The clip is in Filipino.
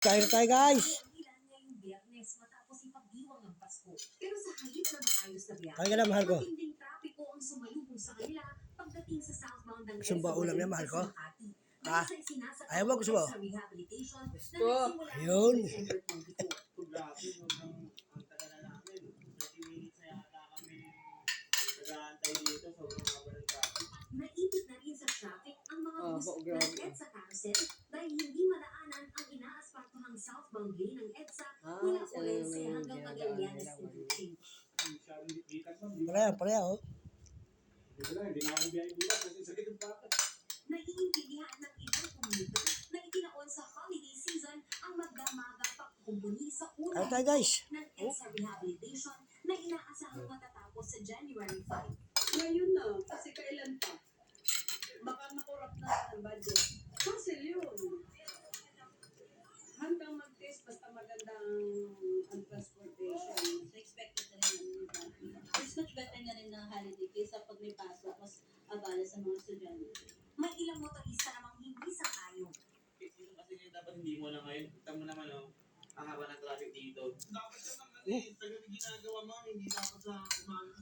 Kain tayo guys. Kain ka na mahal ko. Gusto mo ba ulam niya mahal ko? Ha? Ayaw mo gusto mo? Gusto. Ayun. Naipit na rin sa traffic ang mga bus ng EDSA Carousel dahil hindi madaanan ang inaasfaltohang southbound lane ng EDSA mula Orense hanggang Magallanes Interchange. Pareho. Naiintindihan ng ibang komunidad na itinaon sa holiday season ang magdamagang pagkukumpuni sa Kain unang tayo guys. ng EDSA rehabilitation na inaasahang matatapos sa January 5. Ngayon na, kasi kailan pa? Baka makurap na ang budget. Kasi yun. Hanggang mag-test, basta magandang ang transportation. So, expected na rin naman. It's much better na rin ng holiday kaysa pag may pasok, mas abala sa mga estudyante. May ilang motorista namang hindi sang-ayon. Kasi dapat hindi mo na ngayon. Kita mo naman, ang haba ng traffic dito. Dapat yan naman tagal ginagawa mo, hindi dapat sa umaga